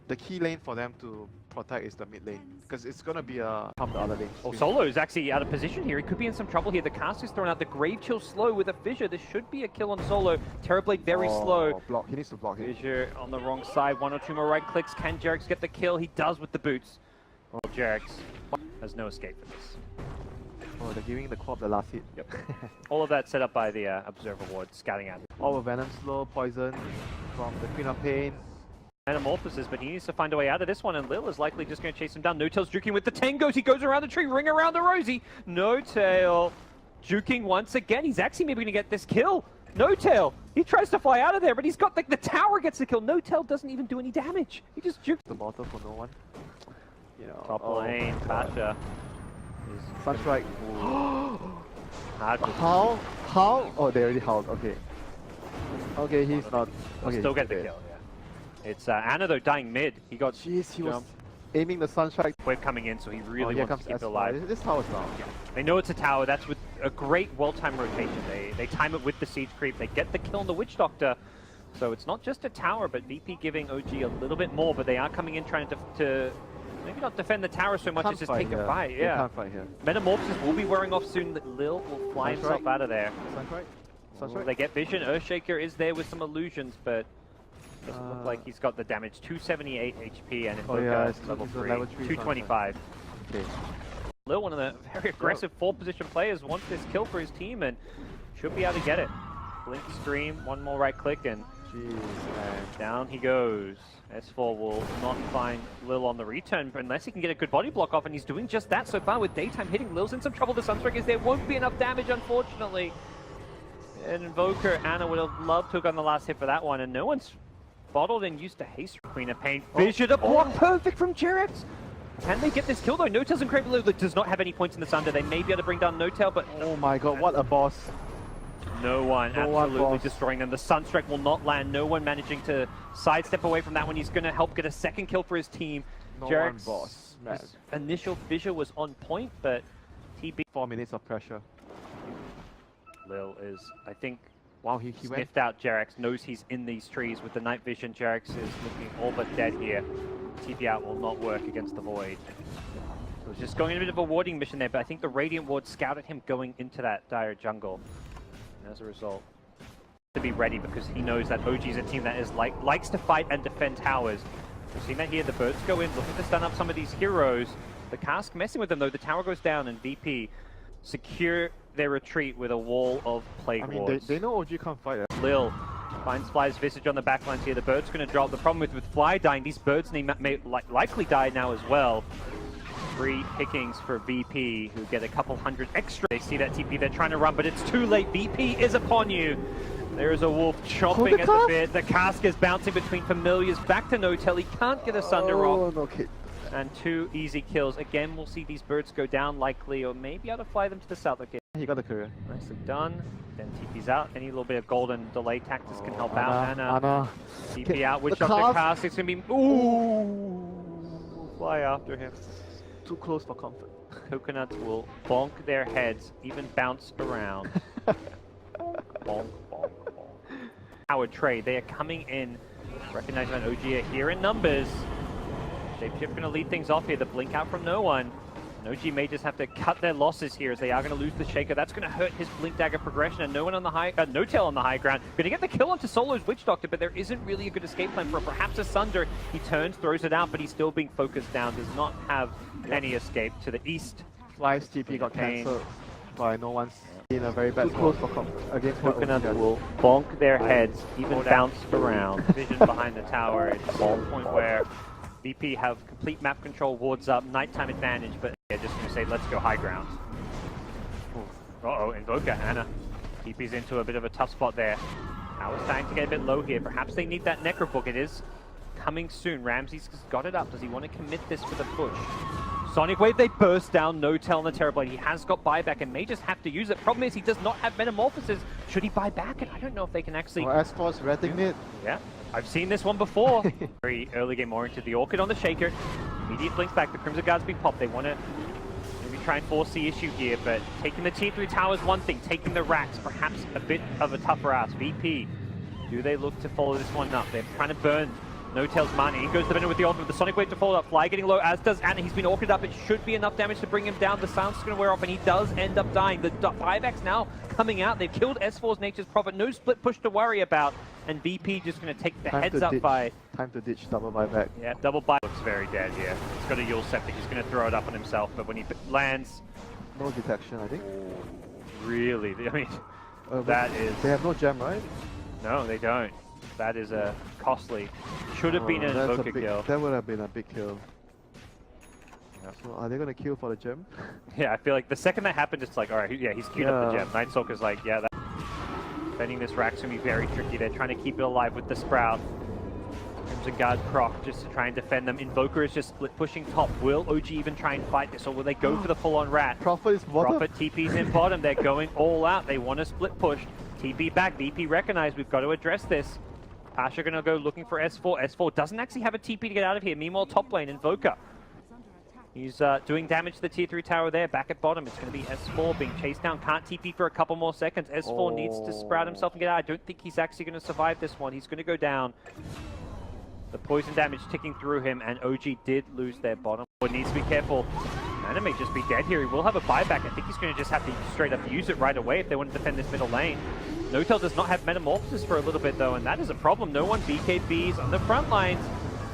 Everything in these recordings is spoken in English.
the key lane for them to protect is the mid lane, because it's gonna be a from the other lane. Oh, Solo is actually out of position here. He could be in some trouble here. The cast is thrown out. The Grave Chill slow with a Fissure. This should be a kill on Solo. Terrorblade very slow. Block. He needs to block it. Fissure on the wrong side. One or two more right clicks. Can Jerax get the kill? He does with the boots. Oh, Jerax has no escape from this. Oh, they're giving the co-op the last hit. Yep. All of that set up by the Observer Ward, scouting out. All Venom slow, poison from the Queen of Pain. Metamorphosis, but he needs to find a way out of this one, and Lil is likely just going to chase him down. Notail's juking with the Tangos. He goes around the tree, ring around the Rosie. Notail juking once again. He's actually maybe going to get this kill. Notail, he tries to fly out of there, but he's got the tower gets the kill. Notail doesn't even do any damage. He just jukes The bottle for no one. You know, top lane. Pasha. Sunstrike. Hard to How? Oh, they already howled. Okay. Okay, he's not. Okay, still get the kill. Yeah. It's Ana though dying mid. He got. Jeez, he was aiming the Sunstrike. Wave coming in, so he really wants to keep it alive. This tower's down. Yeah. They know it's a tower. That's with a great well-timed rotation. They time it with the siege creep. They get the kill on the Witch Doctor. So it's not just a tower, but VP giving OG a little bit more. But they are coming in trying to maybe not defend the tower so much as just take a fight. Yeah. Can't fight here. Metamorphosis will be wearing off soon. Lil will fly himself out of there. Sunstrike. They get vision. Earthshaker is there with some illusions, but doesn't look like he's got the damage. 278 HP and Invoker level 3. 225. Okay. Lil, one of the very aggressive 4-position players, wants this kill for his team and should be able to get it. Blink Scream, one more right click, and down he goes. S4 will not find Lil on the return unless he can get a good body block off, and he's doing just that so far with daytime hitting. Lil's in some trouble. The Sunstrike is there. Won't be enough damage, unfortunately. And Invoker, Ana would have loved to have gotten the last hit for that one, and no one's bottled and used to haste. Queen of Pain. Fissure to block. Perfect from Jerax. Can they get this kill though? Notail's incredible. Does not have any points in the Sunder. They may be able to bring down Notail, but oh my god, what a boss. No one absolutely destroying them. The Sunstrike will not land. No one managing to sidestep away from that one. He's going to help get a second kill for his team. Jerax's initial Fissure was on point, but TB. 4 minutes of pressure. Lil is, I think, wow, he sniffed out Jerax, knows he's in these trees with the night vision. Jerax is looking all but dead here. TP out will not work against the Void. So it's just going in a bit of a warding mission there, but I think the Radiant Ward scouted him going into that dire jungle. And as a result, to be ready because he knows that OG is a team that is likes to fight and defend towers. We've seen that here. The birds go in, looking to stun up some of these heroes. The cask messing with them though. The tower goes down and VP secure their retreat with a wall of plague wards. They know OG can't fight it. Lil finds Fly's Visage on the backlines here. The bird's going to drop. The problem with Fly dying, these birds may likely die now as well. 3 pickings for VP, who get a couple hundred extra. They see that TP, they're trying to run, but it's too late. VP is upon you. There is a wolf chomping at the bit. The cask is bouncing between familiars. Back to Notail. He can't get a Sunder off. Okay. And 2 easy kills. Again, we'll see these birds go down likely, or maybe able to fly them to the south. Okay. He got the career. Nicely done. Then TP's out. Any little bit of golden delay tactics can help out. Ana. TP out. Witch Doctor cast. It's going to be... Ooh! Fly after him. Too close for comfort. Coconuts will bonk their heads, even bounce around. Bonk, bonk, bonk. Howard trade. They are coming in, recognizing that OG are here in numbers. Shapeshift going to lead things off here. The blink out from no one. And OG may just have to cut their losses here as they are going to lose the Shaker. That's going to hurt his blink dagger progression, and no one on the high, Notail on the high ground. Going to get the kill onto Solo's Witch Doctor, but there isn't really a good escape plan for him. Perhaps a Sunder. He turns, throws it out, but he's still being focused down. Does not have any escape to the east. Fly's TP got cancelled by no one's in a very bad close for comfort. Against Coconuts will bonk their heads, even bounce around. Vision behind the tower. It's a ball point where VP have complete map control, wards up, nighttime advantage, but they're just going to say, let's go high ground. Uh-oh, Invoker, Ana. TP's into a bit of a tough spot there. Tower's starting to get a bit low here. Perhaps they need that Necro Book. It is coming soon. Ramsey's got it up. Does he want to commit this for the push? Sonic Wave, they burst down. Notail on the Terrorblade. He has got buyback and may just have to use it. Problem is, he does not have Metamorphosis. Should he buy back? And I don't know if they can actually... Well, S4's redding it. Yeah, I've seen this one before. Very early game oriented. The Orchid on the Shaker. Immediate blinks back. The Crimson Guard's been popped. They want to maybe try and force the issue here, but taking the T3 tower is one thing. Taking the racks, perhaps a bit of a tougher ask. VP, do they look to follow this one up? They're trying to burn notail's money. In goes the Venom with the ultimate. The Sonic Wave to follow up. Fly getting low, as does Ana. He's been orchid up. It should be enough damage to bring him down. The sound's going to wear off, and he does end up dying. The buybacks now coming out. They've killed S4's Nature's Prophet. No split push to worry about. And VP just going to take the heads up by... Time to ditch double buyback. Yeah, double buy. Looks very dead here. He's got a Yule Scepter. He's going to throw it up on himself, but when he lands... No detection, I think. Really? I mean, that is... They have no gem, right? No, they don't. That is a costly. Should have been an Invoker kill. That would have been a big kill. Yeah. So are they going to kill for the gem? Yeah, I feel like the second that happened, it's like, alright, yeah, he's queued up the gem. Night Stalker's like, yeah, that... Defending this rack's going to be very tricky. They're trying to keep it alive with the Sprout. Crimson Guard proc just to try and defend them. Invoker is just split pushing top. Will OG even try and fight this, or will they go for the full-on rat? Prophet is bottom. Prophet TP's in bottom. They're going all out. They want to split push. TP back. VP recognized. We've got to address this. Pasha going to go looking for S4. S4 doesn't actually have a TP to get out of here. Meanwhile, top lane, Invoker. He's doing damage to the tier 3 tower there. Back at bottom, it's going to be S4 being chased down. Can't TP for a couple more seconds. S4 needs to sprout himself and get out. I don't think he's actually going to survive this one. He's going to go down. The poison damage ticking through him, and OG did lose their bottom. But needs to be careful. Ana may just be dead here. He will have a buyback. I think he's going to just have to straight up use it right away if they want to defend this middle lane. Notail does not have Metamorphosis for a little bit though, and that is a problem. No one BKBs on the front lines.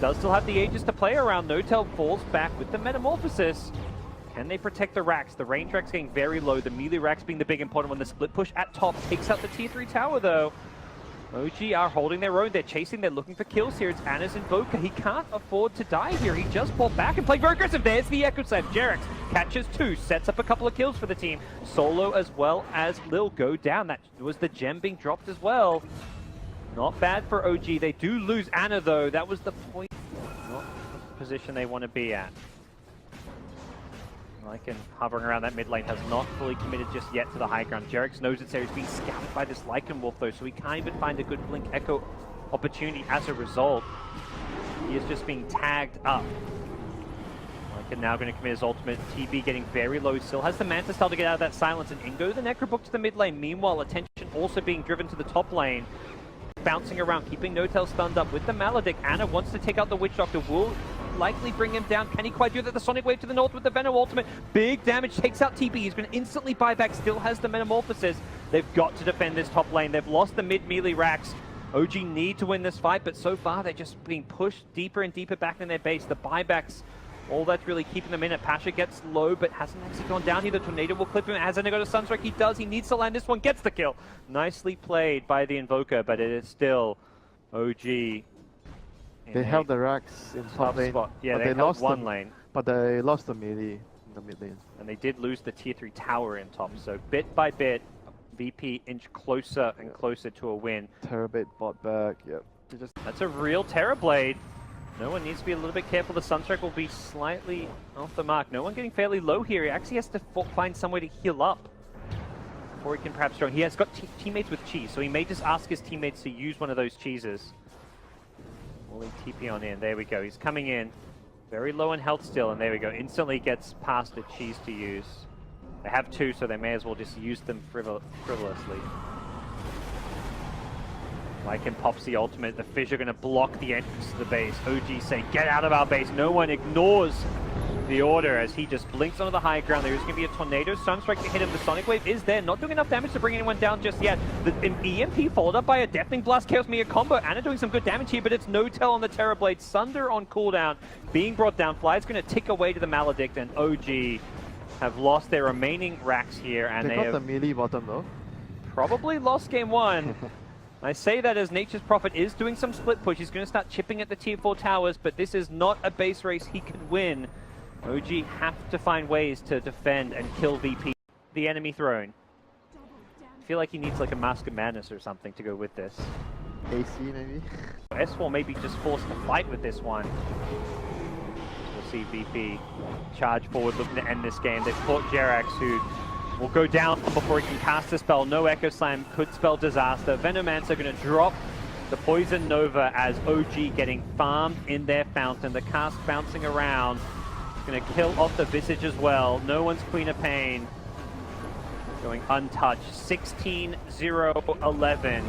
Does still have the Aegis to play around. Notail falls back with the Metamorphosis. Can they protect the racks? The range racks getting very low. The melee racks being the big important one. The split push at top takes out the tier 3 tower though. OG are holding their own. They're chasing. They're looking for kills here. It's Ana's Invoker. He can't afford to die here. He just pulled back and played very aggressive. There's the Echo Slam. Jerex catches 2, sets up a couple of kills for the team. Solo as well as Lil go down. That was the gem being dropped as well. Not bad for OG. They do lose Ana though. That was the point. Not the position they want to be at. Lycan hovering around that mid lane has not fully committed just yet to the high ground. Jerex knows it's there. He's being scouted by this Lycan Wolf though, so he can't even find a good Blink Echo opportunity as a result. He is just being tagged up. Lycan now going to commit his ultimate. TB getting very low. Still has the Manta Style to get out of that silence, and in goes the Necrobook to the mid lane. Meanwhile, attention also being driven to the top lane. Bouncing around, keeping Notail stunned up with the Maledict. Ana wants to take out the Witch Doctor. Will likely bring him down. Can he quite do that? The Sonic Wave to the north with the Venom ultimate. Big damage, takes out TP. He's going to instantly buy back, still has the Metamorphosis. They've got to defend this top lane. They've lost the mid melee racks. OG need to win this fight, but so far they're just being pushed deeper and deeper back in their base. The buybacks, all that's really keeping them in it. Pasha gets low, but hasn't actually gone down here. The Tornado will clip him. Has Ana got a Sunstrike? He does. He needs to land this one. Gets the kill. Nicely played by the Invoker, but it is still OG. They held the racks in top lane. Spot. Yeah, they held one lane. But they lost the melee in the mid lane. And they did lose the tier 3 tower in top. So bit by bit, VP inch closer and closer to a win. Terabit bought back. Yep. That's a real Terrorblade. No one needs to be a little bit careful. The Sunstrike will be slightly off the mark. No one getting fairly low here. He actually has to find somewhere to heal up before he can perhaps join. He has got teammates with cheese, so he may just ask his teammates to use one of those cheeses. Will he TP on in? There we go. He's coming in. Very low in health still, and there we go. Instantly gets past the cheese to use. They have 2, so they may as well just use them frivolously. Lycan pops the ultimate. The Fissure going to block the entrance to the base. OG say, get out of our base. No one ignores the order as he just blinks onto the high ground. There is going to be a Tornado Sunstrike to hit him. The Sonic Wave is there. Not doing enough damage to bring anyone down just yet. The EMP followed up by a Deafening Blast Chaos Mega combo. Ana doing some good damage here, but it's Notail on the Terrorblade. Sunder on cooldown. Being brought down. Fly's going to tick away to the Maledict, and OG have lost their remaining racks here. And they got have the melee bottom though. Probably lost game 1. I say that as Nature's Prophet is doing some split push. He's going to start chipping at the tier 4 towers, but this is not a base race he can win. OG have to find ways to defend and kill VP. The enemy throne. I feel like he needs like a Mask of Madness or something to go with this. AC maybe? S4 may be just forced to fight with this one. We'll see VP charge forward looking to end this game. They've fought Jerex, who will go down before he can cast a spell. No Echo Slam could spell disaster. Venomancer going to drop the Poison Nova as OG getting farmed in their fountain. The cast bouncing around. Going to kill off the Visage as well. No one's Queen of Pain. Going untouched. 16-0-11.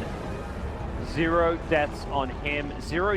0 deaths on him. 0